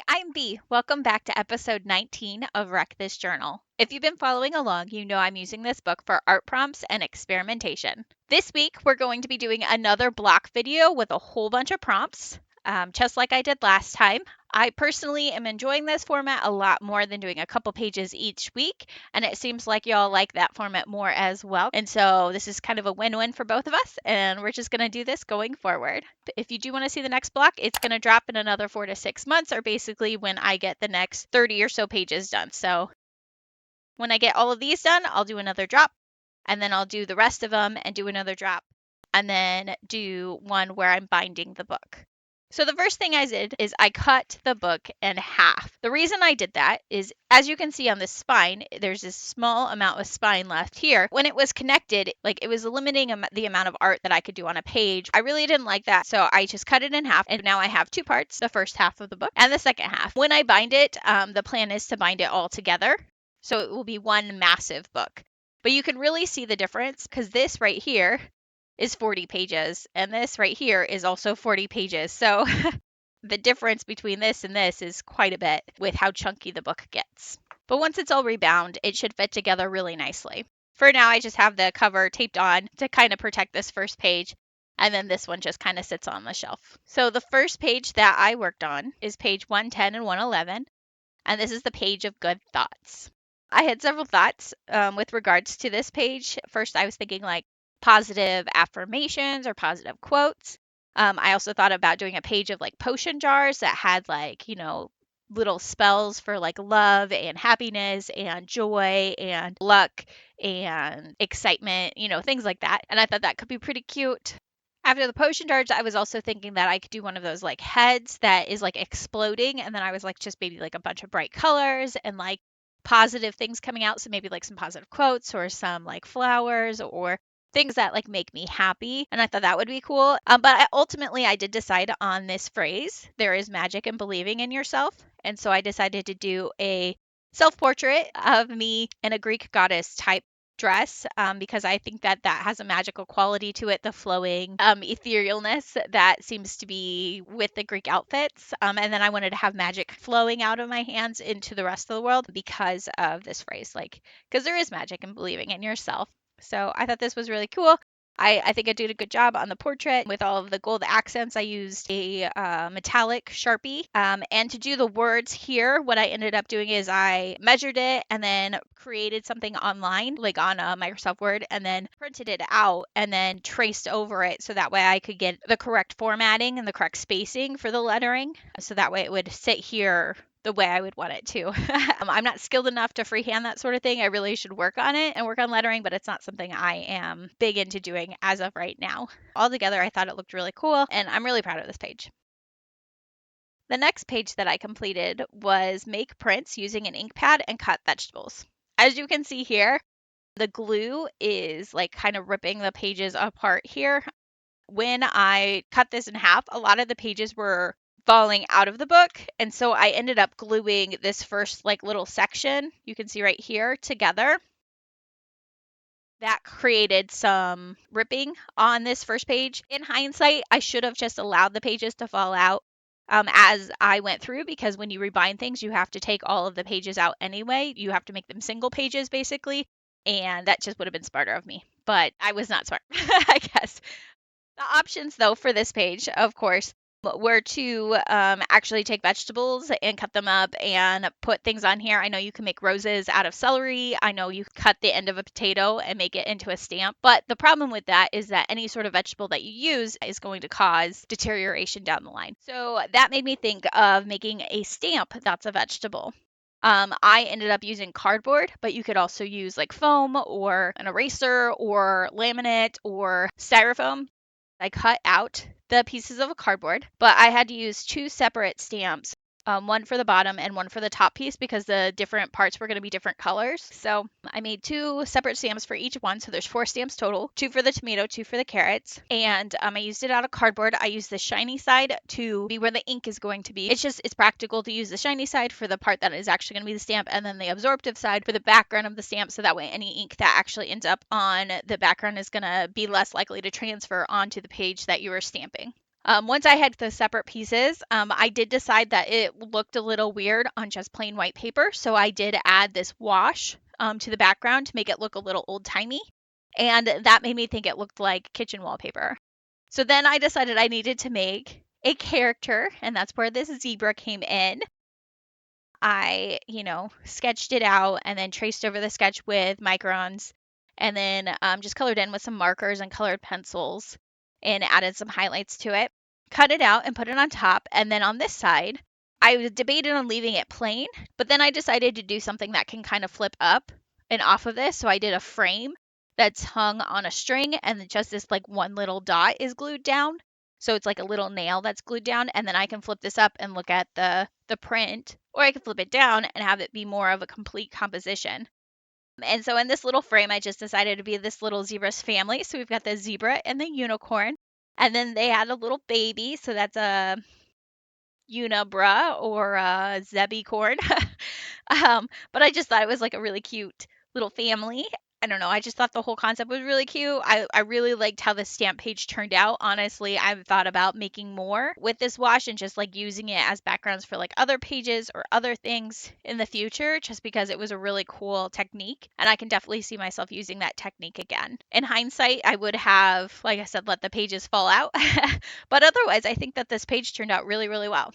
I'm B. Welcome back to episode 19 of Wreck This Journal. If you've been following along, you know I'm using this book for art prompts and experimentation. This week, we're going to be doing another block video with a whole bunch of prompts, just like I did last time. I personally am enjoying this format a lot more than doing a couple pages each week, and it seems like y'all like that format more as well. And so this is kind of a win-win for both of us, and we're just going to do this going forward. If you do want to see the next block, it's going to drop in another 4 to 6 months, or basically when I get the next 30 or so pages done. So when I get all of these done, I'll do another drop, and then I'll do the rest of them and do another drop, and then do one where I'm binding the book. So the first thing I did is I cut the book in half. The reason I did that is, as you can see on the spine, there's this small amount of spine left here. When it was connected, it was limiting the amount of art that I could do on a page. I really didn't like that, so I just cut it in half, and now I have two parts, the first half of the book and the second half. When I bind it, the plan is to bind it all together, so it will be one massive book. But you can really see the difference because this right here is 40 pages, and this right here is also 40 pages. So the difference between this and this is quite a bit with how chunky the book gets. But once it's all rebound, it should fit together really nicely. For now, I just have the cover taped on to kind of protect this first page, and then this one just kind of sits on the shelf. So the first page that I worked on is page 110 and 111, and this is the page of good thoughts. I had several thoughts with regards to this page. First, I was thinking positive affirmations or positive quotes. I also thought about doing a page of potion jars that had little spells for love and happiness and joy and luck and excitement, things like that. And I thought that could be pretty cute. After the potion jars, I was also thinking that I could do one of those heads that is exploding, and then I was just maybe a bunch of bright colors and positive things coming out. So maybe some positive quotes or some flowers or things that make me happy, and I thought that would be cool. But ultimately I did decide on this phrase: there is magic in believing in yourself. And so I decided to do a self-portrait of me in a Greek goddess type dress, because I think that has a magical quality to it, the flowing etherealness that seems to be with the Greek outfits. And then I wanted to have magic flowing out of my hands into the rest of the world because of this phrase, because there is magic in believing in yourself. So I thought this was really cool. I think I did a good job on the portrait with all of the gold accents. I used a metallic Sharpie. And to do the words here, what I ended up doing is I measured it and then created something online, on Microsoft Word, and then printed it out and then traced over it so that way I could get the correct formatting and the correct spacing for the lettering. So that way it would sit here the way I would want it to. I'm not skilled enough to freehand that sort of thing. I really should work on it and work on lettering, but it's not something I am big into doing as of right now. Altogether, I thought it looked really cool, and I'm really proud of this page. The next page that I completed was make prints using an ink pad and cut vegetables. As you can see here, the glue is kind of ripping the pages apart here. When I cut this in half, a lot of the pages were falling out of the book, and so I ended up gluing this first little section, you can see right here, together. That created some ripping on this first page. In hindsight, I should have just allowed the pages to fall out as I went through, because when you rebind things, you have to take all of the pages out anyway. You have to make them single pages basically, and that just would have been smarter of me, but I was not smart, I guess. The options, though, for this page, of course, were to actually take vegetables and cut them up and put things on here. I know you can make roses out of celery. I know you cut the end of a potato and make it into a stamp. But the problem with that is that any sort of vegetable that you use is going to cause deterioration down the line. So that made me think of making a stamp that's a vegetable. I ended up using cardboard, but you could also use foam or an eraser or laminate or styrofoam. I cut out the pieces of a cardboard, but I had to use two separate stamps, one for the bottom and one for the top piece, because the different parts were going to be different colors. So I made two separate stamps for each one. So there's 4 stamps total, 2 for the tomato, 2 for the carrots. And I used it out of cardboard. I used the shiny side to be where the ink is going to be. It's practical to use the shiny side for the part that is actually going to be the stamp, and then the absorptive side for the background of the stamp. So that way any ink that actually ends up on the background is going to be less likely to transfer onto the page that you are stamping. Once I had the separate pieces, I did decide that it looked a little weird on just plain white paper. So I did add this wash to the background to make it look a little old-timey. And that made me think it looked like kitchen wallpaper. So then I decided I needed to make a character, and that's where this zebra came in. I, sketched it out and then traced over the sketch with microns and then just colored in with some markers and colored pencils and added some highlights to it. Cut it out and put it on top. And then on this side, I debated on leaving it plain, but then I decided to do something that can kind of flip up and off of this. So I did a frame that's hung on a string and just this like one little dot is glued down. So it's like a little nail that's glued down, and then I can flip this up and look at the print, or I can flip it down and have it be more of a complete composition. And so in this little frame, I just decided to be this little zebra's family. So we've got the zebra and the unicorn, and then they had a little baby. So that's a unibra or a zebicorn. But I just thought it was like a really cute little family. I don't know. I just thought the whole concept was really cute. I really liked how the stamp page turned out. Honestly, I've thought about making more with this wash and just like using it as backgrounds for like other pages or other things in the future, just because it was a really cool technique. And I can definitely see myself using that technique again. In hindsight, I would have, like I said, let the pages fall out. But otherwise, I think that this page turned out really, really well.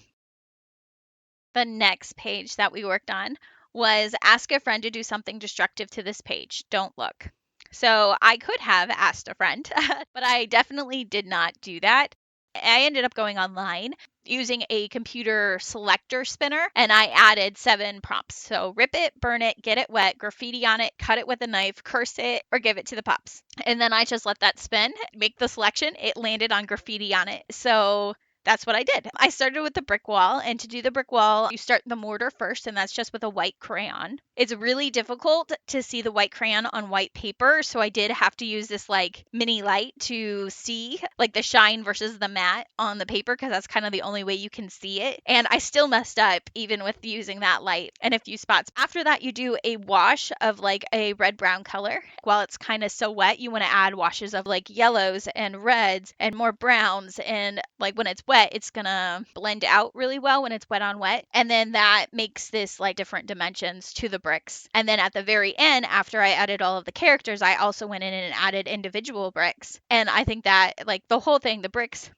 The next page that we worked on was ask a friend to do something destructive to this page. Don't look. So I could have asked a friend, but I definitely did not do that. I ended up going online using a computer selector spinner, and I added 7 prompts. So rip it, burn it, get it wet, graffiti on it, cut it with a knife, curse it, or give it to the pups. And then I just let that spin, make the selection. It landed on graffiti on it. So that's what I did. I started with the brick wall, and to do the brick wall, you start the mortar first, and that's just with a white crayon. It's really difficult to see the white crayon on white paper, so I did have to use this like mini light to see like the shine versus the matte on the paper, because that's kind of the only way you can see it. And I still messed up even with using that light in a few spots. After that, you do a wash of like a red-brown color. While it's kind of so wet, you want to add washes of like yellows and reds and more browns, and like when it's wet, it's gonna blend out really well when it's wet on wet. And then that makes this like different dimensions to the bricks. And then at the very end, after I added all of the characters, I also went in and added individual bricks. And I think that like the whole thing, the bricks,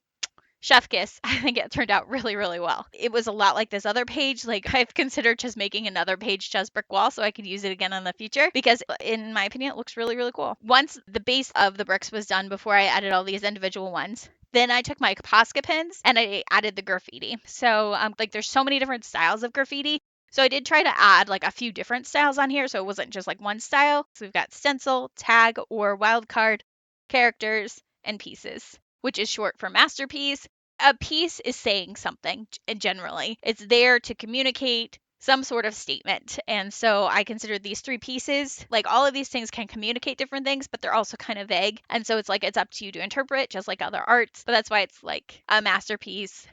chef kiss, I think it turned out really, really well. It was a lot like this other page. Like I've considered just making another page just brick wall so I could use it again in the future, because in my opinion, it looks really, really cool. Once the base of the bricks was done, before I added all these individual ones, then I took my Posca pins and I added the graffiti. So like there's so many different styles of graffiti. So I did try to add like a few different styles on here, so it wasn't just like one style. So we've got stencil, tag, or wildcard, characters, and pieces, which is short for masterpiece. A piece is saying something, generally. It's there to communicate some sort of statement. And so I considered these 3 pieces, like all of these things can communicate different things, but they're also kind of vague. And so it's like it's up to you to interpret, just like other arts. But that's why it's like a masterpiece.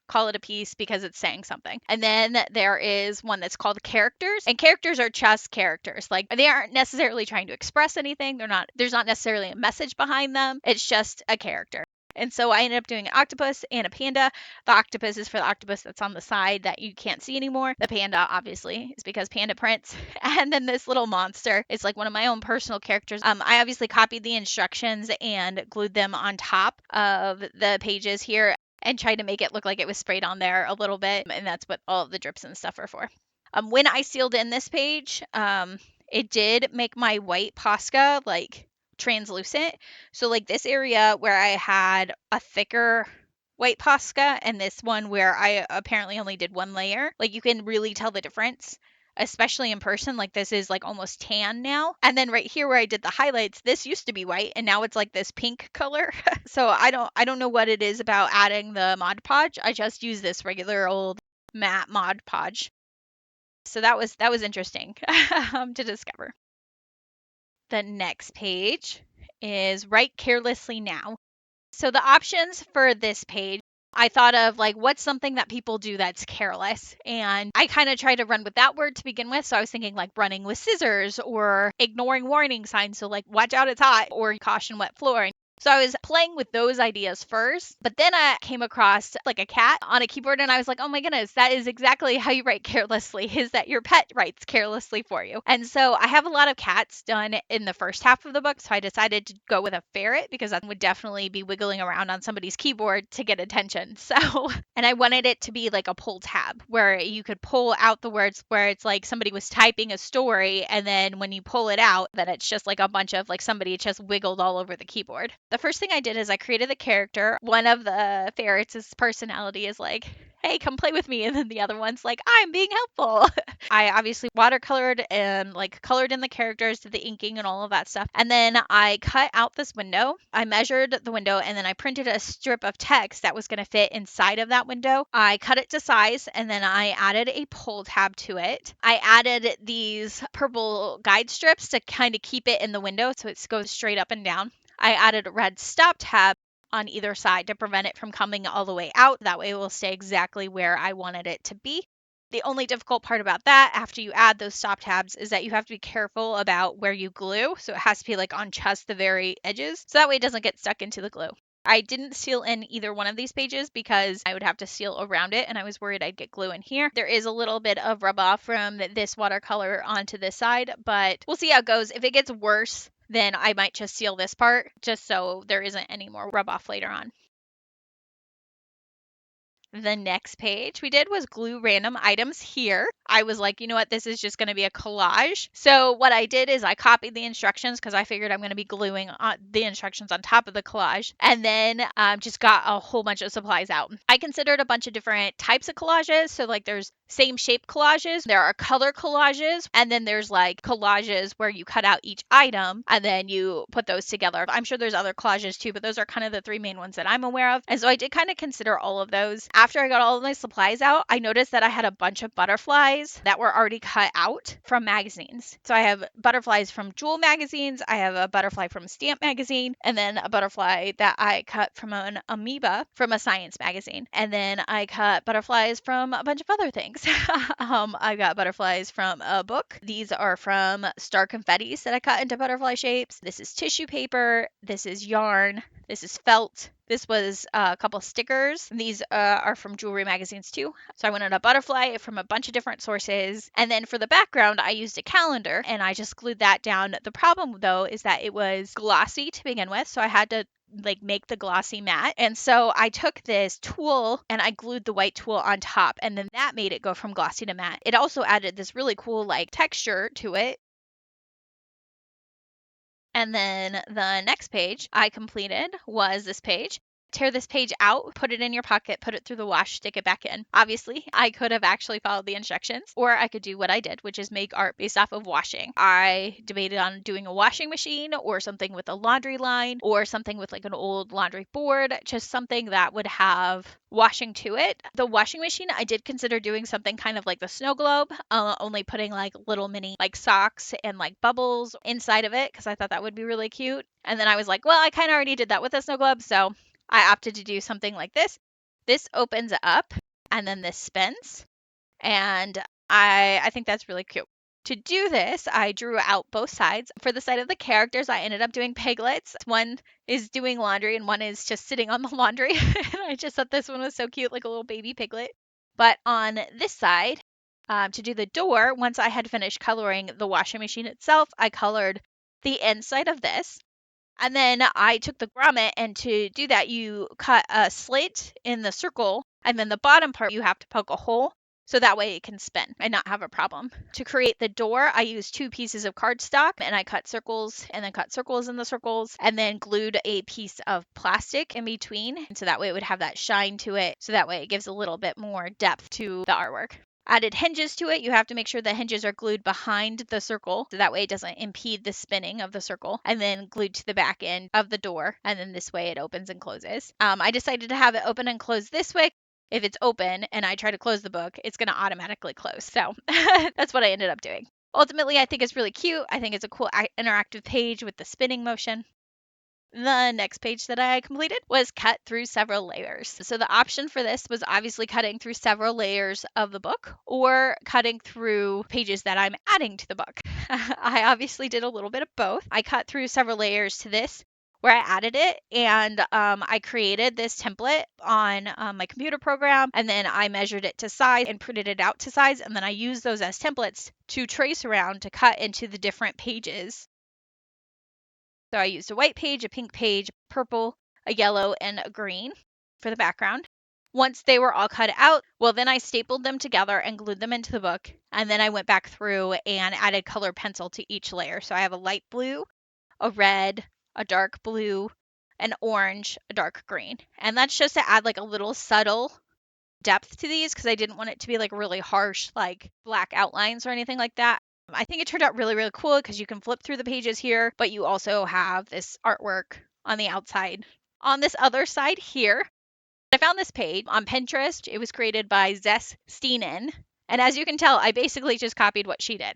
Call it a piece because it's saying something. And then there is one that's called characters, and characters are just characters. Like they aren't necessarily trying to express anything. There's not necessarily a message behind them. It's just a character. And so I ended up doing an octopus and a panda. The octopus is for the octopus that's on the side that you can't see anymore. The panda, obviously, is because panda prints. And then this little monster is like one of my own personal characters. I obviously copied the instructions and glued them on top of the pages here and tried to make it look like it was sprayed on there a little bit. And that's what all of the drips and stuff are for. When I sealed in this page, it did make my white Posca like translucent. So like this area where I had a thicker white Posca and this one where I apparently only did 1 layer, like you can really tell the difference, especially in person. Like this is like almost tan now. And then right here where I did the highlights, this used to be white and now it's like this pink color. So I don't know what it is about adding the Mod Podge. I just use this regular old matte Mod Podge. So that was interesting to discover. The next page is Write Carelessly Now. So the options for this page, I thought of like, what's something that people do that's careless? And I kind of tried to run with that word to begin with. So I was thinking like running with scissors or ignoring warning signs. So like, watch out, it's hot, or caution, wet floor. So I was playing with those ideas first, but then I came across like a cat on a keyboard and I was like, oh my goodness, that is exactly how you write carelessly, is that your pet writes carelessly for you. And so I have a lot of cats done in the first half of the book. So I decided to go with a ferret because that would definitely be wiggling around on somebody's keyboard to get attention. So, and I wanted it to be like a pull tab where you could pull out the words where it's like somebody was typing a story. And then when you pull it out, then it's just like a bunch of like somebody just wiggled all over the keyboard. The first thing I did is I created the character. One of the ferrets' personality is like, hey, come play with me. And then the other one's like, I'm being helpful. I obviously watercolored and like colored in the characters, did the inking and all of that stuff. And then I cut out this window. I measured the window and then I printed a strip of text that was going to fit inside of that window. I cut it to size and then I added a pull tab to it. I added these purple guide strips to kind of keep it in the window so it goes straight up and down. I added a red stop tab on either side to prevent it from coming all the way out. That way it will stay exactly where I wanted it to be. The only difficult part about that after you add those stop tabs is that you have to be careful about where you glue. So it has to be like on just the very edges. So that way it doesn't get stuck into the glue. I didn't seal in either one of these pages because I would have to seal around it and I was worried I'd get glue in here. There is a little bit of rub off from this watercolor onto this side, but we'll see how it goes. If it gets worse, then I might just seal this part just so there isn't any more rub off later on. The next page we did was glue random items here. I was like, you know what, this is just going to be a collage. So what I did is I copied the instructions because I figured I'm going to be gluing the instructions on top of the collage, and then just got a whole bunch of supplies out. I considered a bunch of different types of collages. So like there's same shape collages, there are color collages, and then there's like collages where you cut out each item and then you put those together. I'm sure there's other collages too, but those are kind of the three main ones that I'm aware of. And so I did kind of consider all of those. After I got all of my supplies out, I noticed that I had a bunch of butterflies that were already cut out from magazines. So I have butterflies from Jewel magazines, I have a butterfly from Stamp magazine, and then a butterfly that I cut from an amoeba from a science magazine. And then I cut butterflies from a bunch of other things. I got butterflies from a book. These are from star confettis that I cut into butterfly shapes. This is tissue paper. This is yarn. This is felt. This was a couple stickers. These are from jewelry magazines too. So I wanted a butterfly from a bunch of different sources. And then for the background, I used a calendar and I just glued that down. The problem though is that it was glossy to begin with. So I had to like make the glossy matte. And so I took this tool and I glued the white tool on top, and then that made it go from glossy to matte. It also added this really cool like texture to it. And then the next page I completed was this page. Tear this page out, put it in your pocket, put it through the wash, stick it back in. Obviously, I could have actually followed the instructions, or I could do what I did, which is make art based off of washing. I debated on doing a washing machine or something with a laundry line or something with like an old laundry board, just something that would have washing to it. The washing machine, I did consider doing something kind of like the snow globe, only putting like little mini like socks and like bubbles inside of it because I thought that would be really cute. And then I was like, well, I kind of already did that with the snow globe, so I opted to do something like this. This opens up and then this spins. And I think that's really cute. To do this, I drew out both sides. For the side of the characters, I ended up doing piglets. One is doing laundry and one is just sitting on the laundry. And I just thought this one was so cute, like a little baby piglet. But on this side, to do the door, once I had finished coloring the washing machine itself, I colored the inside of this. And then I took the grommet, and to do that, you cut a slit in the circle, and then the bottom part, you have to poke a hole so that way it can spin and not have a problem. To create the door, I used 2 pieces of cardstock, and I cut circles and then cut circles in the circles, and then glued a piece of plastic in between. And so that way it would have that shine to it. So that way it gives a little bit more depth to the artwork. Added hinges to it. You have to make sure the hinges are glued behind the circle so that way it doesn't impede the spinning of the circle, and then glued to the back end of the door, and then this way it opens and closes. I decided to have it open and close this way. If it's open and I try to close the book, it's going to automatically close. So that's what I ended up doing. Ultimately, I think it's really cute. I think it's a cool interactive page with the spinning motion. The next page that I completed was cut through several layers. So the option for this was obviously cutting through several layers of the book or cutting through pages that I'm adding to the book. I obviously did a little bit of both. I cut through several layers to this. where I added it, and I created this template on my computer program, and then I measured it to size and printed it out to size, and then I used those as templates to trace around to cut into the different pages. So I used a white page, a pink page, purple, a yellow, and a green for the background. Once they were all cut out, well, then I stapled them together and glued them into the book, and then I went back through and added color pencil to each layer. So I have a light blue, a red, a dark blue, an orange, a dark green. And that's just to add like a little subtle depth to these because I didn't want it to be like really harsh, like black outlines or anything like that. I think it turned out really, really cool because you can flip through the pages here, but you also have this artwork on the outside. On this other side here, I found this page on Pinterest. It was created by Zess Steenen. And as you can tell, I basically just copied what she did.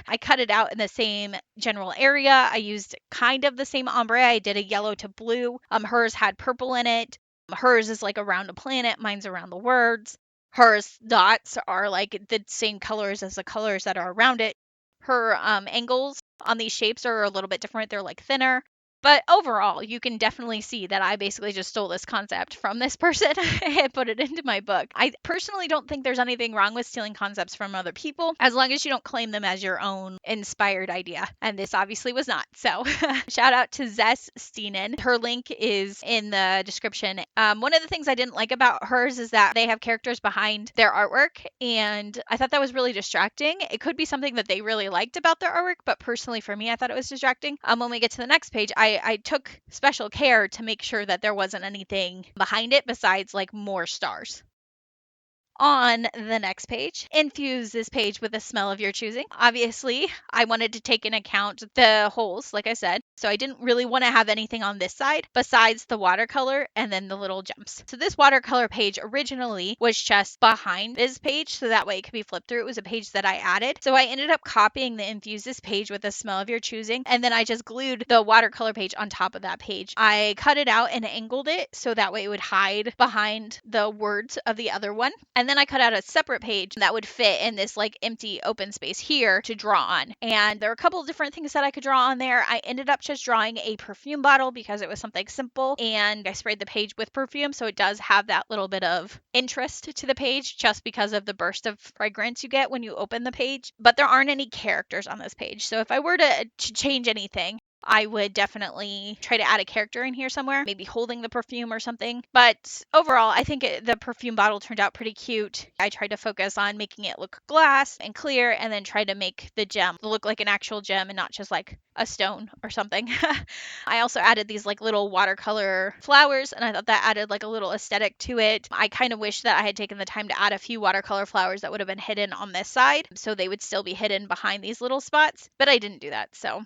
I cut it out in the same general area. I used kind of the same ombre. I did a yellow to blue. Hers had purple in it. Hers is like around a planet. Mine's around the words. Hers dots are like the same colors as the colors that are around it. Her angles on these shapes are a little bit different. They're like thinner. But overall, you can definitely see that I basically just stole this concept from this person and put it into my book. I personally don't think there's anything wrong with stealing concepts from other people as long as you don't claim them as your own inspired idea. And this obviously was not. So shout out to Zess Steenen. Her link is in the description. One of the things I didn't like about hers is that they have characters behind their artwork, and I thought that was really distracting. It could be something that they really liked about their artwork, but personally for me, I thought it was distracting. When we get to the next page, I took special care to make sure that there wasn't anything behind it besides like more stars. On the next page, infuse this page with a smell of your choosing. Obviously, I wanted to take into account the holes, like I said. So I didn't really want to have anything on this side besides the watercolor and then the little gems. So this watercolor page originally was just behind this page, so that way it could be flipped through. It was a page that I added. So I ended up copying the infuse this page with a smell of your choosing, and then I just glued the watercolor page on top of that page. I cut it out and angled it so that way it would hide behind the words of the other one. And then I cut out a separate page that would fit in this like empty open space here to draw on. And there are a couple of different things that I could draw on there. I ended up just drawing a perfume bottle because it was something simple, and I sprayed the page with perfume, so it does have that little bit of interest to the page just because of the burst of fragrance you get when you open the page. But there aren't any characters on this page, so if I were to change anything, I would definitely try to add a character in here somewhere, maybe holding the perfume or something. But overall, I think the perfume bottle turned out pretty cute. I tried to focus on making it look glass and clear, and then try to make the gem look like an actual gem and not just like a stone or something. I also added these like little watercolor flowers, and I thought that added like a little aesthetic to it. I kind of wish that I had taken the time to add a few watercolor flowers that would have been hidden on this side, so they would still be hidden behind these little spots, but I didn't do that, so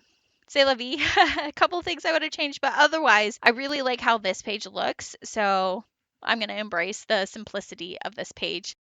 c'est la vie. A couple things I would have changed, but otherwise, I really like how this page looks, so I'm going to embrace the simplicity of this page.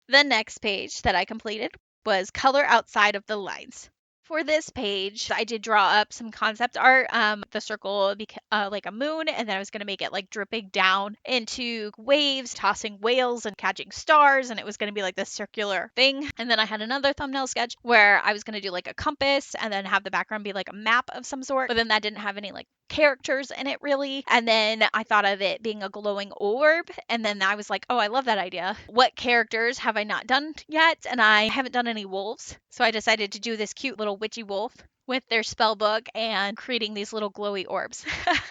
The next page that I completed was color outside of the lines. For this page, I did draw up some concept art. The circle like a moon, and then I was going to make it like dripping down into waves, tossing whales and catching stars, and it was going to be like this circular thing. And then I had another thumbnail sketch where I was going to do like a compass and then have the background be like a map of some sort, but then that didn't have any like characters in it really. And then I thought of it being a glowing orb, and then I was like, oh, I love that idea. What characters have I not done yet? And I haven't done any wolves, so I decided to do this cute little witchy wolf with their spell book and creating these little glowy orbs.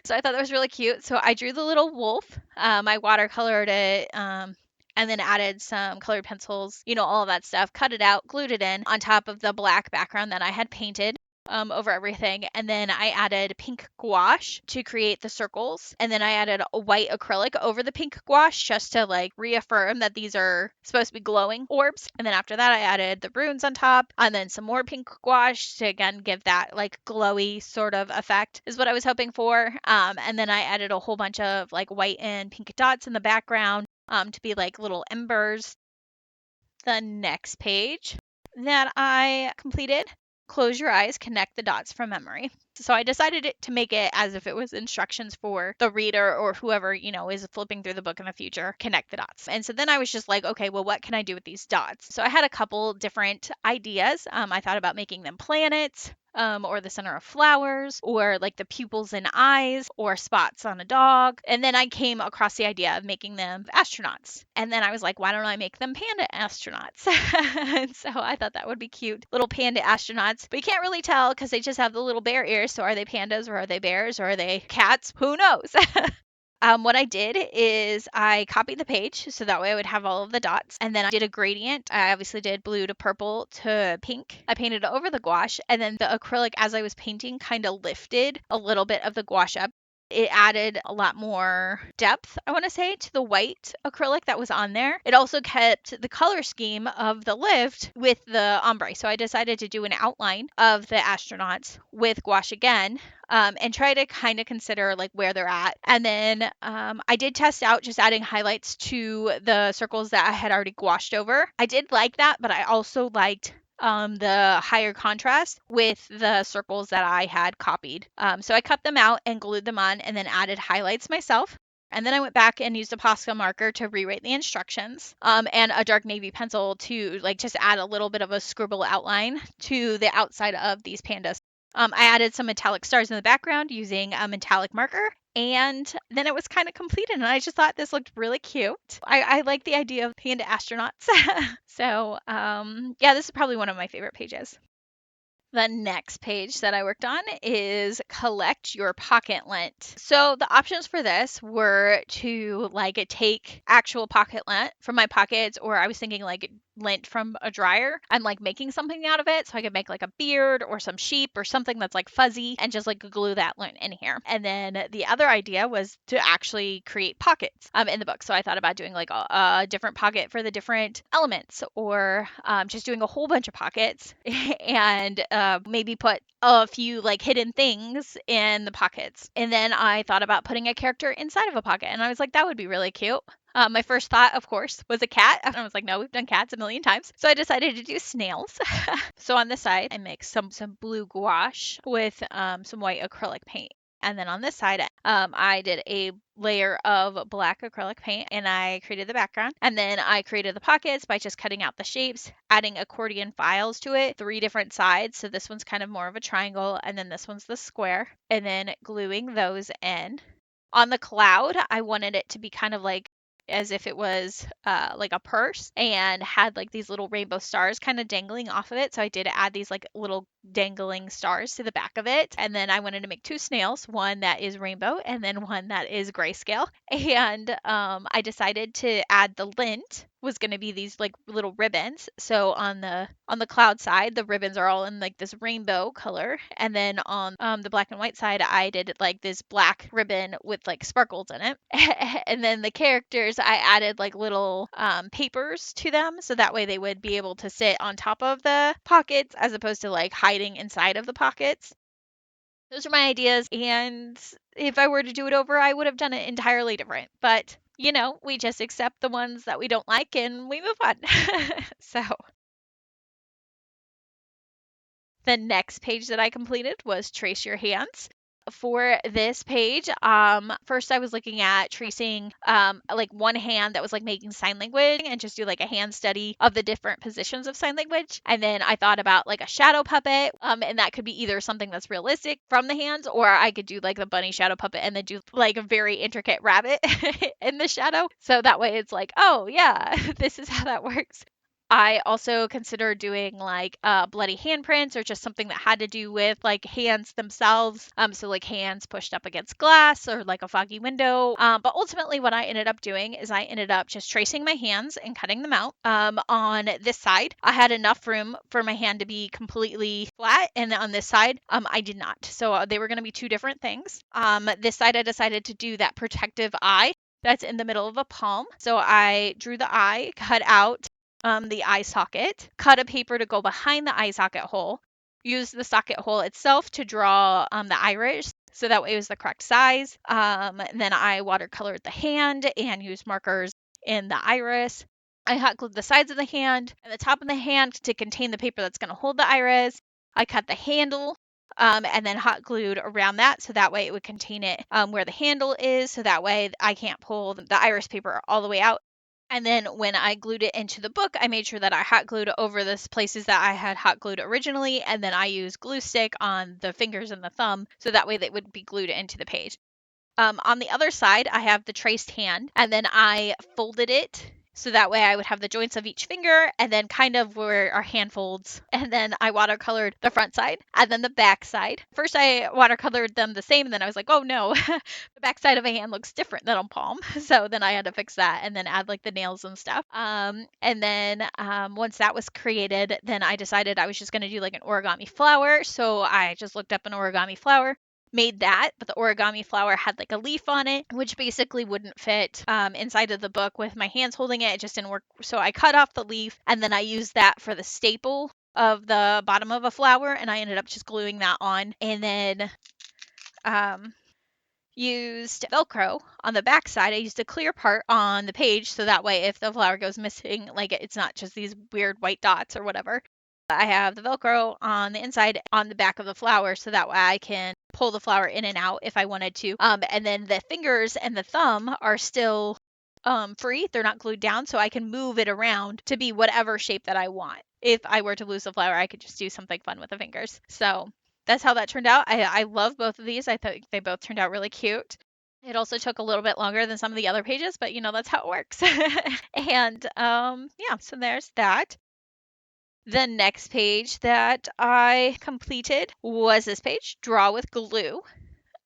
So I thought that was really cute. So I drew the little wolf. I watercolored it. And then added some colored pencils, all of that stuff, cut it out, glued it in on top of the black background that I had painted over everything. And then I added pink gouache to create the circles. And then I added a white acrylic over the pink gouache just to like reaffirm that these are supposed to be glowing orbs. And then after that, I added the runes on top and then some more pink gouache to again give that like glowy sort of effect is what I was hoping for. And then I added a whole bunch of like white and pink dots in the background to be like little embers. The next page that I completed, close your eyes, connect the dots from memory. So I decided to make it as if it was instructions for the reader or whoever, is flipping through the book in the future, connect the dots. And so then I was just like, okay, well, what can I do with these dots? So I had a couple different ideas. I thought about making them planets. or the center of flowers, or like the pupils and eyes, or spots on a dog. And then I came across the idea of making them astronauts. And then I was like, why don't I make them panda astronauts? And so I thought that would be cute. Little panda astronauts. But you can't really tell because they just have the little bear ears. So are they pandas or are they bears or are they cats? Who knows? What I did is I copied the page so that way I would have all of the dots. And then I did a gradient. I obviously did blue to purple to pink. I painted it over the gouache. And then the acrylic, as I was painting, kind of lifted a little bit of the gouache up. It added a lot more depth, I want to say, to the white acrylic that was on there. It also kept the color scheme of the lift with the ombre. So I decided to do an outline of the astronauts with gouache again, and try to kind of consider like where they're at. And then I did test out just adding highlights to the circles that I had already gouached over. I did like that, but I also liked the higher contrast with the circles that I had copied. So I cut them out and glued them on and then added highlights myself. And then I went back and used a Posca marker to rewrite the instructions, and a dark navy pencil to like just add a little bit of a scribble outline to the outside of these pandas. I added some metallic stars in the background using a metallic marker, and then it was kind of completed, and I just thought this looked really cute. I like the idea of panda astronauts. So, yeah, this is probably one of my favorite pages. The next page that I worked on is collect your pocket lint. So the options for this were to like take actual pocket lint from my pockets, or I was thinking like lint from a dryer and like making something out of it. So I could make like a beard or some sheep or something that's like fuzzy and just like glue that lint in here. And then the other idea was to actually create pockets in the book. So I thought about doing like a different pocket for the different elements, or just doing a whole bunch of pockets and maybe put a few like hidden things in the pockets. And then I thought about putting a character inside of a pocket, and I was like, that would be really cute. My first thought, of course, was a cat. And I was like, no, we've done cats a million times. So I decided to do snails. So on the side, I mixed some blue gouache with some white acrylic paint. And then on this side, I did a layer of black acrylic paint and I created the background. And then I created the pockets by just cutting out the shapes, adding accordion files to it, 3 different sides. So this one's kind of more of a triangle, and then this one's the square, and then gluing those in. On the cloud, I wanted it to be kind of like as if it was like a purse and had like these little rainbow stars kind of dangling off of it. So I did add these like little dangling stars to the back of it. And then I wanted to make 2 snails, one that is rainbow and then one that is grayscale. And I decided to add the lint was going to be these like little ribbons. So on the cloud side, the ribbons are all in like this rainbow color, and then on the black and white side, I did like this black ribbon with like sparkles in it. And then the characters, I added like little papers to them, so that way they would be able to sit on top of the pockets as opposed to like hiding inside of the pockets. Those are my ideas, and if I were to do it over, I would have done it entirely different. But we just accept the ones that we don't like and we move on. So the next page that I completed was Trace Your Hands. For this page, first I was looking at tracing like one hand that was like making sign language and just do like a hand study of the different positions of sign language. And then I thought about like a shadow puppet, and that could be either something that's realistic from the hands, or I could do like the bunny shadow puppet and then do like a very intricate rabbit in the shadow. So that way it's like, oh yeah, this is how that works. I also considered doing like bloody handprints, or just something that had to do with like hands themselves. So like hands pushed up against glass or like a foggy window. But ultimately what I ended up doing is I ended up just tracing my hands and cutting them out. On this side, I had enough room for my hand to be completely flat, and on this side, I did not. So they were going to be 2 different things. This side I decided to do that protective eye that's in the middle of a palm. So I drew the eye, cut out the eye socket, cut a paper to go behind the eye socket hole, use the socket hole itself to draw the iris, so that way it was the correct size. Then I watercolored the hand and used markers in the iris. I hot glued the sides of the hand and the top of the hand to contain the paper that's going to hold the iris. I cut the handle and then hot glued around that, so that way it would contain it where the handle is, so that way I can't pull the iris paper all the way out. And then when I glued it into the book, I made sure that I hot glued over the places that I had hot glued originally, and then I used glue stick on the fingers and the thumb, so that way they would be glued into the page. On the other side, I have the traced hand, and then I folded it so that way I would have the joints of each finger and then kind of where our hand folds. And then I watercolored the front side and then the back side. First, I watercolored them the same, and then I was like, oh no, the back side of a hand looks different than on palm. So then I had to fix that and then add like the nails and stuff. And then once that was created, then I decided I was just going to do like an origami flower. So I just looked up an origami flower, made that, but the origami flower had like a leaf on it, which basically wouldn't fit inside of the book with my hands holding it. It just didn't work. So I cut off the leaf and then I used that for the staple of the bottom of a flower, and I ended up just gluing that on, and then used Velcro on the back side. I used a clear part on the page so that way if the flower goes missing, like it's not just these weird white dots or whatever. I have the Velcro on the inside on the back of the flower so that way I can pull the flower in and out if I wanted to. And then the fingers and the thumb are still free. They're not glued down, so I can move it around to be whatever shape that I want. If I were to lose the flower, I could just do something fun with the fingers. So that's how that turned out. I love both of these. I think they both turned out really cute. It also took a little bit longer than some of the other pages, but that's how it works. And yeah, so there's that. The next page that I completed was this page, Draw with Glue.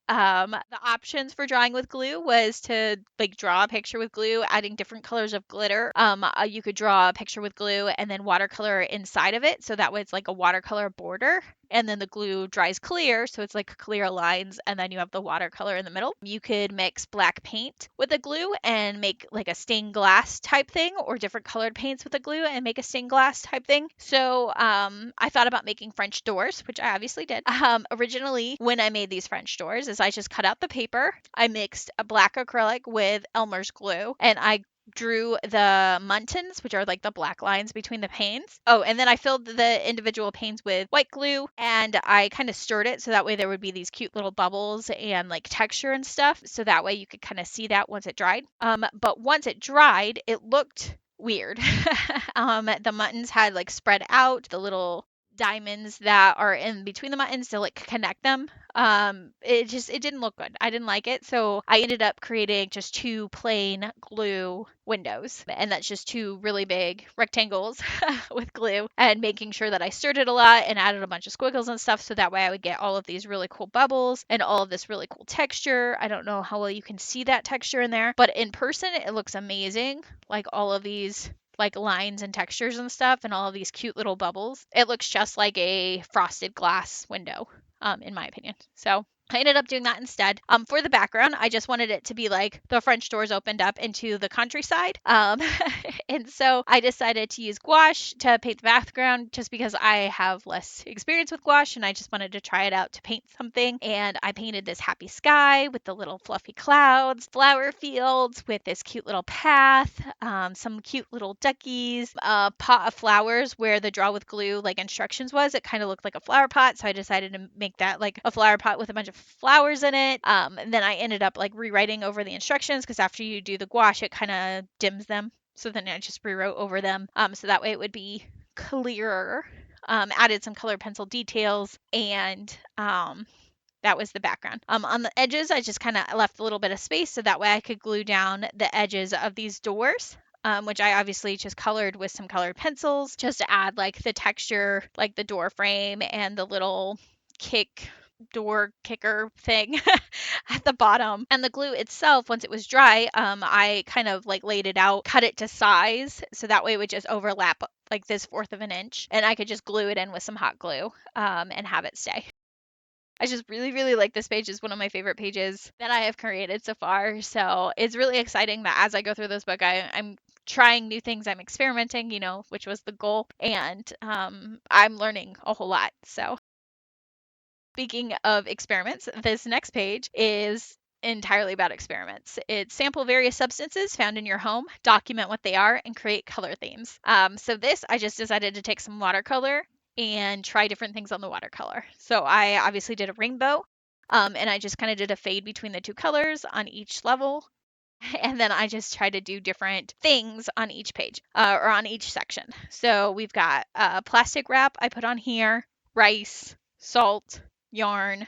The options for drawing with glue was to like draw a picture with glue, adding different colors of glitter. You could draw a picture with glue and then watercolor inside of it, so that way it's like a watercolor border. And then the glue dries clear, so it's like clear lines, and then you have the watercolor in the middle. You could mix black paint with the glue and make like a stained glass type thing, or different colored paints with the glue and make a stained glass type thing. So I thought about making French doors, which I obviously did. Originally, when I made these French doors, is I just cut out the paper. I mixed a black acrylic with Elmer's glue, and I drew the muntins, which are like the black lines between the panes. Oh, and then I filled the individual panes with white glue, and I kind of stirred it so that way there would be these cute little bubbles and like texture and stuff, so that way you could kind of see that once it dried. But once it dried, it looked weird. The muntins had like spread out, the little diamonds that are in between the muttons to like connect them. It didn't look good. I didn't like it, so I ended up creating just two plain glue windows, and that's just two really big rectangles with glue, and making sure that I stirred it a lot and added a bunch of squiggles and stuff, so that way I would get all of these really cool bubbles and all of this really cool texture. I don't know how well you can see that texture in there, but in person it looks amazing. Like all of these like lines and textures and stuff and all of these cute little bubbles. It looks just like a frosted glass window, in my opinion. So I ended up doing that instead. For the background, I just wanted it to be like the French doors opened up into the countryside. And so I decided to use gouache to paint the background just because I have less experience with gouache and I just wanted to try it out to paint something. And I painted this happy sky with the little fluffy clouds, flower fields with this cute little path, some cute little duckies, a pot of flowers where the draw with glue like instructions was. It kind of looked like a flower pot, so I decided to make that like a flower pot with a bunch of flowers in it. And then I ended up like rewriting over the instructions because after you do the gouache, it kind of dims them. So then I just rewrote over them, so that way it would be clearer. Added some colored pencil details, and that was the background. On the edges, I just kind of left a little bit of space so that way I could glue down the edges of these doors. Which I obviously just colored with some colored pencils just to add like the texture, like the door frame and the little door kicker thing at the bottom. And the glue itself, once it was dry, I kind of like laid it out, cut it to size, so that way it would just overlap like this 1/4 of an inch, and I could just glue it in with some hot glue and have it stay. I just really, really like this page. It's one of my favorite pages that I have created so far. So it's really exciting that as I go through this book, I'm trying new things. I'm experimenting, which was the goal. And I'm learning a whole lot. So speaking of experiments, this next page is entirely about experiments. It's sample various substances found in your home, document what they are, and create color themes. So this, I just decided to take some watercolor and try different things on the watercolor. So I obviously did a rainbow, and I just kind of did a fade between the two colors on each level. And then I just try to do different things on each page or on each section. So we've got plastic wrap I put on here, rice, salt, yarn,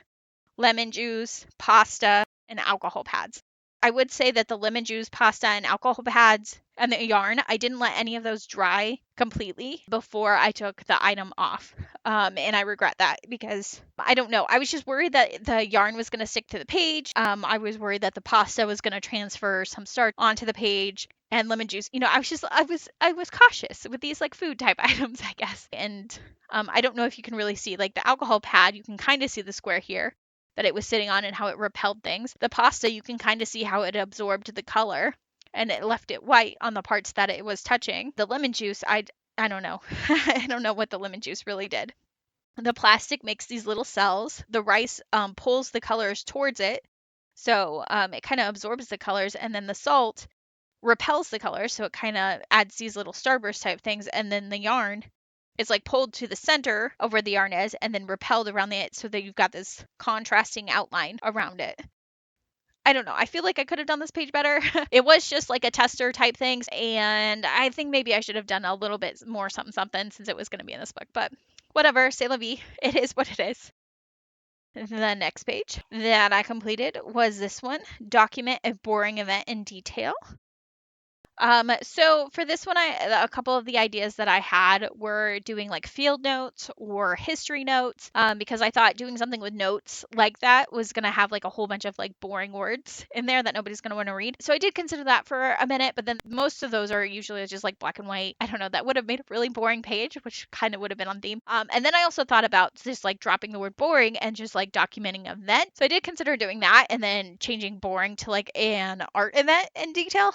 lemon juice, pasta, and alcohol pads. I would say that the lemon juice, pasta, and alcohol pads and the yarn, I didn't let any of those dry completely before I took the item off. And I regret that because I don't know. I was just worried that the yarn was going to stick to the page. I was worried that the pasta was going to transfer some starch onto the page. And lemon juice, I was cautious with these like food type items, I guess. And I don't know if you can really see like the alcohol pad. You can kind of see the square here that it was sitting on and how it repelled things. The pasta, you can kind of see how it absorbed the color and it left it white on the parts that it was touching. The lemon juice, I don't know. I don't know what the lemon juice really did. The plastic makes these little cells. The rice pulls the colors towards it. So it kind of absorbs the colors. And then the salt repels the colors. So it kind of adds these little starburst type things. And then the yarn is like pulled to the center of where the yarn is and then repelled around the edge so that you've got this contrasting outline around it. I don't know. I feel like I could have done this page better. It was just like a tester type things, and I think maybe I should have done a little bit more something since it was going to be in this book, but whatever, c'est la vie. It is what it is. The next page that I completed was this one, document a boring event in detail. So for this one, a couple of the ideas that I had were doing like field notes or history notes, because I thought doing something with notes like that was gonna have like a whole bunch of like boring words in there that nobody's gonna want to read. So I did consider that for a minute, but then most of those are usually just like black and white. I don't know, that would have made a really boring page, which kind of would have been on theme. And then I also thought about just like dropping the word boring and just like documenting an event. So I did consider doing that and then changing boring to like an art event in detail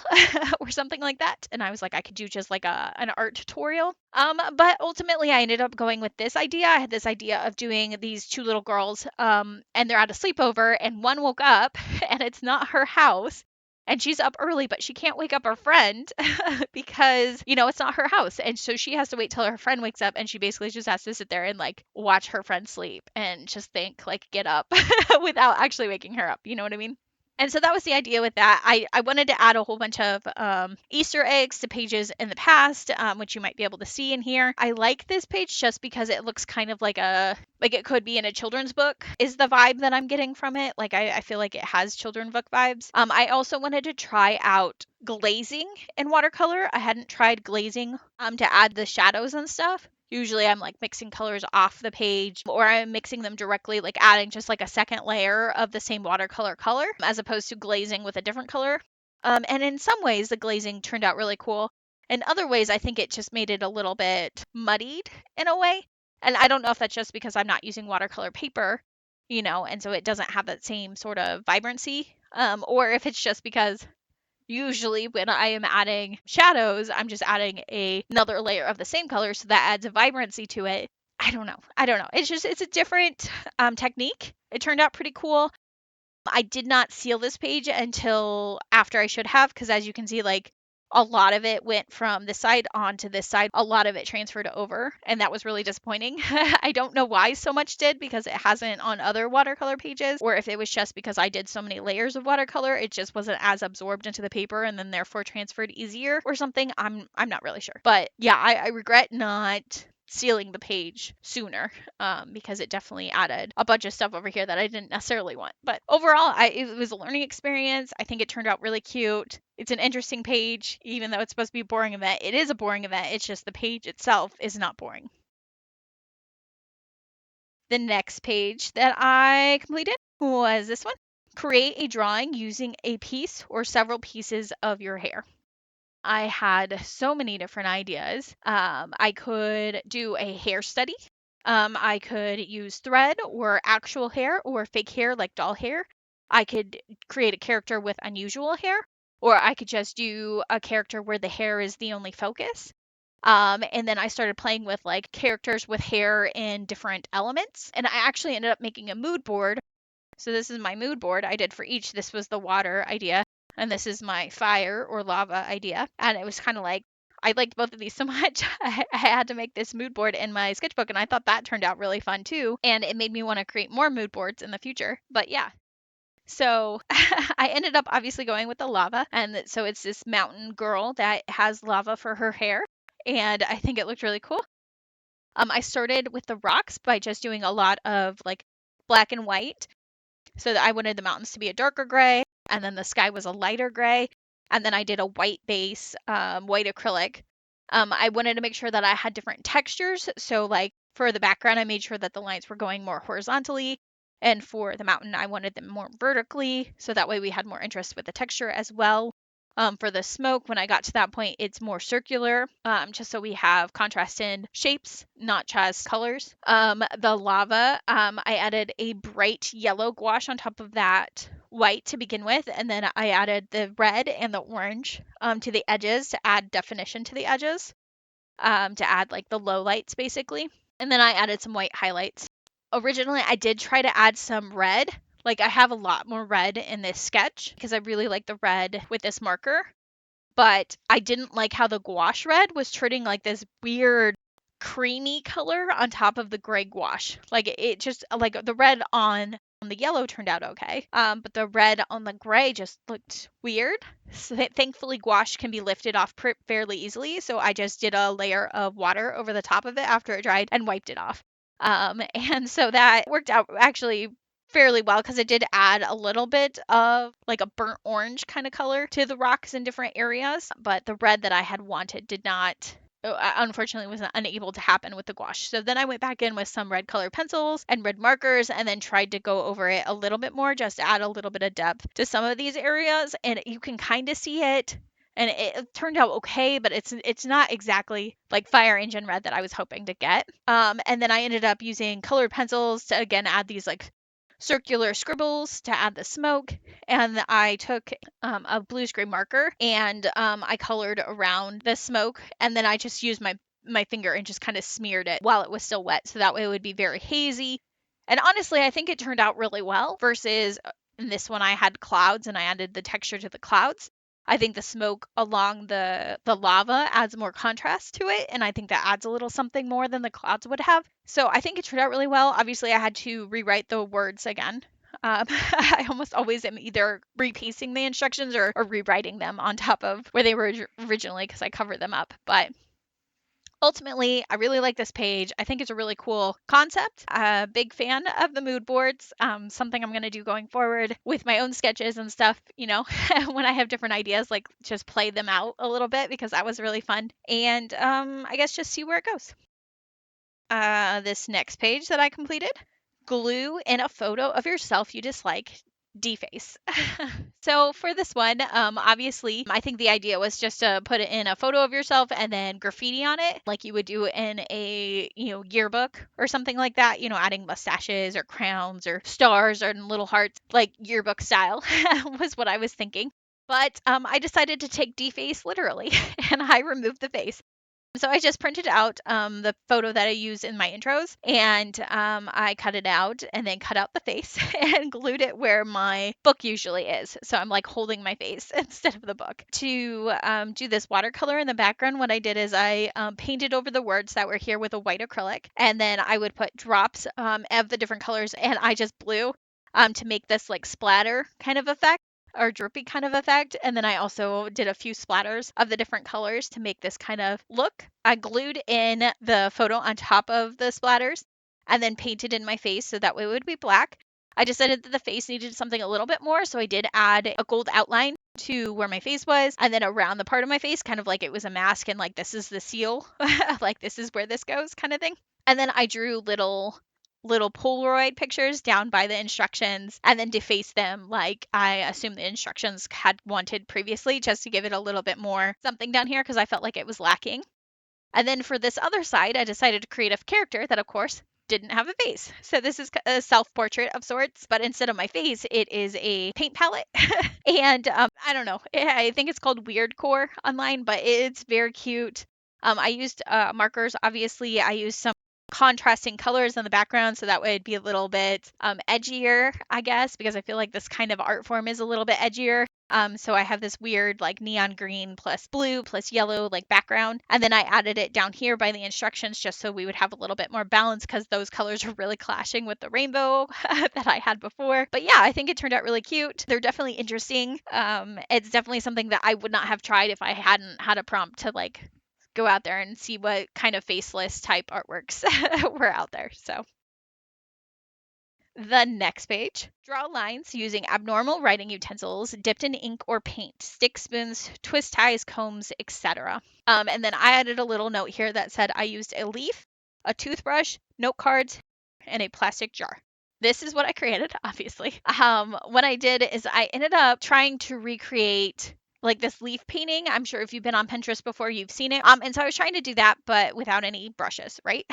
or something like that. And I was like, I could do just like an art tutorial. But ultimately I ended up going with this idea. I had this idea of doing these two little girls, and they're at a sleepover, and one woke up and it's not her house. And she's up early, but she can't wake up her friend because, it's not her house. And so she has to wait till her friend wakes up, and she basically just has to sit there and like watch her friend sleep and just think, like, get up without actually waking her up. You know what I mean? And so that was the idea with that. I wanted to add a whole bunch of Easter eggs to pages in the past, which you might be able to see in here. I like this page just because it looks kind of like it could be in a children's book is the vibe that I'm getting from it. Like I feel like it has children's book vibes. I also wanted to try out glazing in watercolor. I hadn't tried glazing to add the shadows and stuff. Usually I'm like mixing colors off the page, or I'm mixing them directly, like adding just like a second layer of the same watercolor color as opposed to glazing with a different color. And in some ways the glazing turned out really cool. In other ways, I think it just made it a little bit muddied in a way. And I don't know if that's just because I'm not using watercolor paper, and so it doesn't have that same sort of vibrancy, or if it's just because usually when I am adding shadows, I'm just adding another layer of the same color, so that adds a vibrancy to it. I don't know. It's a different technique. It turned out pretty cool. I did not seal this page until after I should have, because as you can see, like a lot of it went from this side onto this side. A lot of it transferred over, and that was really disappointing. I don't know why so much did, because it hasn't on other watercolor pages, or if it was just because I did so many layers of watercolor, it just wasn't as absorbed into the paper and then therefore transferred easier or something. I'm not really sure. But yeah, I regret not sealing the page sooner, because it definitely added a bunch of stuff over here that I didn't necessarily want. But overall, it was a learning experience. I think it turned out really cute. It's an interesting page, even though it's supposed to be a boring event. It is a boring event. It's just the page itself is not boring. The next page that I completed was this one. Create a drawing using a piece or several pieces of your hair. I had so many different ideas. I could do a hair study. I could use thread or actual hair or fake hair like doll hair. I could create a character with unusual hair, or I could just do a character where the hair is the only focus. And then I started playing with like characters with hair in different elements. And I actually ended up making a mood board. So this is my mood board I did for each. This was the water idea, and this is my fire or lava idea. And it was kind of like, I liked both of these so much. I had to make this mood board in my sketchbook, and I thought that turned out really fun too. And it made me want to create more mood boards in the future. But yeah. So I ended up obviously going with the lava. And so it's this mountain girl that has lava for her hair. And I think it looked really cool. I started with the rocks by just doing a lot of like black and white. So that I wanted the mountains to be a darker gray, and then the sky was a lighter gray. And then I did a white base, white acrylic. I wanted to make sure that I had different textures. So, like for the background, I made sure that the lines were going more horizontally. And for the mountain, I wanted them more vertically. So that way we had more interest with the texture as well. For the smoke, when I got to that point, it's more circular, just so we have contrast in shapes, not just colors. The lava, I added a bright yellow gouache on top of that white to begin with, and then I added the red and the orange to the edges to add definition to the edges, to add like the low lights basically. And then I added some white highlights. Originally, I did try to add some red. Like I have a lot more red in this sketch because I really like the red with this marker, but I didn't like how the gouache red was turning like this weird creamy color on top of the gray gouache. Like it just like the red on the yellow turned out okay, but the red on the gray just looked weird. So thankfully gouache can be lifted off fairly easily, so I just did a layer of water over the top of it after it dried and wiped it off. And so that worked out actually fairly well because it did add a little bit of like a burnt orange kind of color to the rocks in different areas, but the red that I had wanted did not, unfortunately was unable to happen with the gouache. So then I went back in with some red color pencils and red markers and then tried to go over it a little bit more, just to add a little bit of depth to some of these areas, and you can kind of see it. And it turned out okay, but it's not exactly like fire engine red that I was hoping to get. And then I ended up using colored pencils to again add these like circular scribbles to add the smoke. And I took a blues gray marker and I colored around the smoke. And then I just used my finger and just kind of smeared it while it was still wet. So that way it would be very hazy. And honestly, I think it turned out really well versus in this one I had clouds and I added the texture to the clouds. I think the smoke along the lava adds more contrast to it, and I think that adds a little something more than the clouds would have. So I think it turned out really well. Obviously, I had to rewrite the words again. I almost always am either repasting the instructions or rewriting them on top of where they were originally because I covered them up. But ultimately, I really like this page. I think it's a really cool concept. A big fan of the mood boards. Something I'm going to do going forward with my own sketches and stuff, when I have different ideas, like just play them out a little bit because that was really fun. And I guess just see where it goes. This next page that I completed, glue in a photo of yourself you dislike, deface. So for this one, obviously, I think the idea was just to put it in a photo of yourself and then graffiti on it, like you would do in a, yearbook or something like that, adding mustaches or crowns or stars or little hearts, like yearbook style was what I was thinking. But I decided to take deface literally and I removed the face. So I just printed out the photo that I use in my intros and I cut it out and then cut out the face and glued it where my book usually is. So I'm like holding my face instead of the book. To do this watercolor in the background, what I did is I painted over the words that were here with a white acrylic, and then I would put drops of the different colors and I just blew to make this like splatter kind of effect or drippy kind of effect. And then I also did a few splatters of the different colors to make this kind of look. I glued in the photo on top of the splatters and then painted in my face so that way it would be black. I decided that the face needed something a little bit more, so I did add a gold outline to where my face was, and then around the part of my face, kind of like it was a mask and like this is the seal, like this is where this goes kind of thing. And then I drew little Polaroid pictures down by the instructions and then deface them like I assume the instructions had wanted previously, just to give it a little bit more something down here because I felt like it was lacking. And then for this other side, I decided to create a character that, of course, didn't have a face. So this is a self-portrait of sorts, but instead of my face, it is a paint palette. And I don't know, I think it's called Weird Core online, but it's very cute. I used markers. Obviously, I used some contrasting colors in the background so that way it'd be a little bit edgier, I guess, because I feel like this kind of art form is a little bit edgier. So I have this weird like neon green plus blue plus yellow like background. And then I added it down here by the instructions just so we would have a little bit more balance because those colors are really clashing with the rainbow that I had before. But yeah, I think it turned out really cute. They're definitely interesting. It's definitely something that I would not have tried if I hadn't had a prompt to like go out there and see what kind of faceless type artworks were out there. So the next page. Draw lines using abnormal writing utensils dipped in ink or paint, stick spoons, twist ties, combs, etc. And then I added a little note here that said I used a leaf, a toothbrush, note cards, and a plastic jar. This is what I created, obviously. What I did is I ended up trying to recreate like this leaf painting. I'm sure if you've been on Pinterest before, you've seen it. And so I was trying to do that, but without any brushes, right?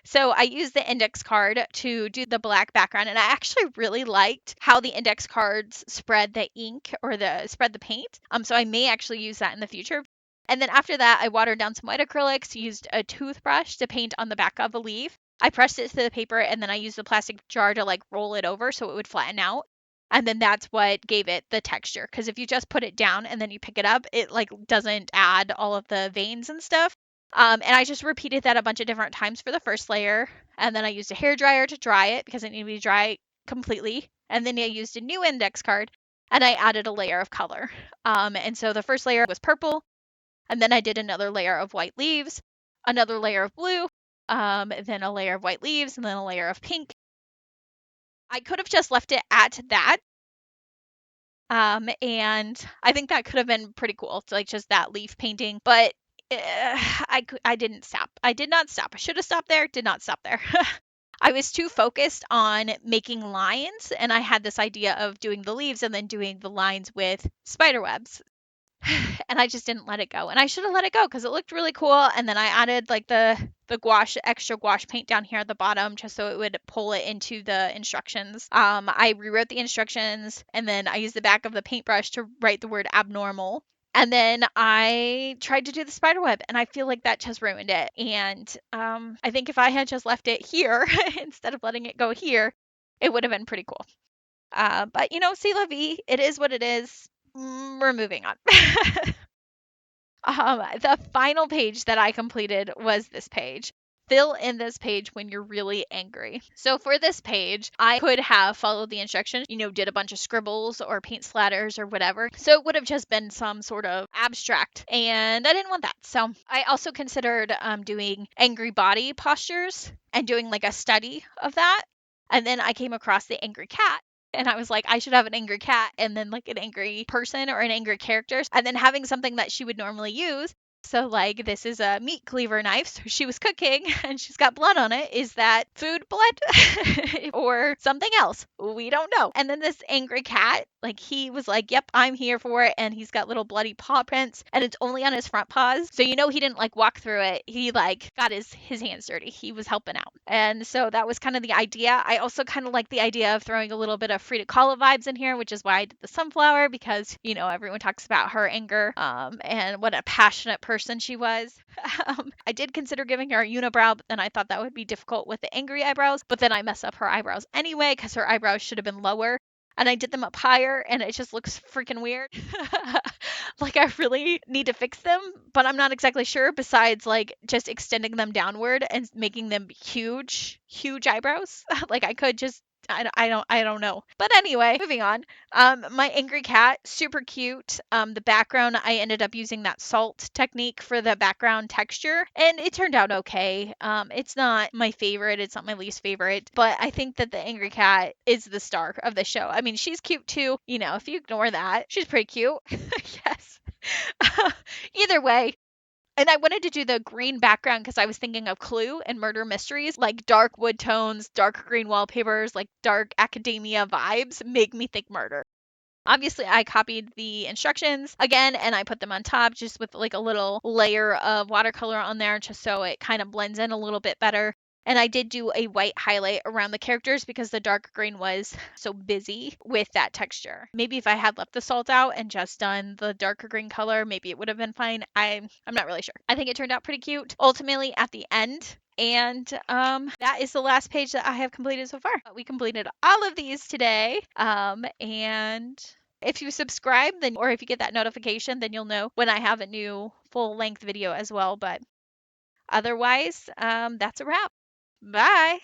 So I used the index card to do the black background, and I actually really liked how the index cards spread the ink or spread the paint. So I may actually use that in the future. And then after that, I watered down some white acrylics, used a toothbrush to paint on the back of a leaf. I pressed it to the paper, and then I used the plastic jar to like roll it over so it would flatten out. And then that's what gave it the texture. Because if you just put it down and then you pick it up, it like doesn't add all of the veins and stuff. And I just repeated that a bunch of different times for the first layer. And then I used a hair dryer to dry it because it needed to be dry completely. And then I used a new index card and I added a layer of color. And so the first layer was purple. And then I did another layer of white leaves, another layer of blue, then a layer of white leaves, and then a layer of pink. I could have just left it at that. And I think that could have been pretty cool. It's like just that leaf painting, but I didn't stop. I did not stop. I should have stopped there. Did not stop there. I was too focused on making lines, and I had this idea of doing the leaves and then doing the lines with spider webs. And I just didn't let it go. And I should have let it go because it looked really cool. And then I added like the gouache, extra gouache paint down here at the bottom just so it would pull it into the instructions. I rewrote the instructions and then I used the back of the paintbrush to write the word abnormal. And then I tried to do the spider web, and I feel like that just ruined it. And I think if I had just left it here instead of letting it go here, it would have been pretty cool. But you know, c'est la vie. It is what it is. We're moving on. The final page that I completed was this page. Fill in this page when you're really angry. So for this page, I could have followed the instructions, did a bunch of scribbles or paint splatters or whatever. So it would have just been some sort of abstract, and I didn't want that. So I also considered doing angry body postures and doing like a study of that. And then I came across the angry cat. And I was like, I should have an angry cat and then like an angry person or an angry character. And then having something that she would normally use. So, like, this is a meat cleaver knife. So she was cooking and she's got blood on it. Is that food blood or something else? We don't know. And then this angry cat, like, he was like, yep, I'm here for it. And he's got little bloody paw prints and it's only on his front paws. So, he didn't like walk through it. He like got his hands dirty. He was helping out. And so that was kind of the idea. I also kind of like the idea of throwing a little bit of Frida Kahlo vibes in here, which is why I did the sunflower because, everyone talks about her anger and what a passionate person she was. I did consider giving her a unibrow, but then I thought that would be difficult with the angry eyebrows. But then I messed up her eyebrows anyway because her eyebrows should have been lower. And I did them up higher and it just looks freaking weird. Like I really need to fix them, but I'm not exactly sure besides like just extending them downward and making them huge eyebrows. Like I could just I don't know. But anyway, moving on. My angry cat, super cute. The background, I ended up using that salt technique for the background texture, and it turned out okay. It's not my favorite. It's not my least favorite, but I think that the angry cat is the star of the show. I mean, she's cute too. If you ignore that, she's pretty cute. Yes. Either way, and I wanted to do the green background because I was thinking of Clue and murder mysteries, like dark wood tones, dark green wallpapers, like dark academia vibes make me think murder. Obviously, I copied the instructions again and I put them on top just with like a little layer of watercolor on there just so it kind of blends in a little bit better. And I did do a white highlight around the characters because the dark green was so busy with that texture. Maybe if I had left the salt out and just done the darker green color, maybe it would have been fine. I'm not really sure. I think it turned out pretty cute ultimately at the end. And that is the last page that I have completed so far. We completed all of these today. And if you subscribe, then or if you get that notification, then you'll know when I have a new full-length video as well. But otherwise, that's a wrap. Bye.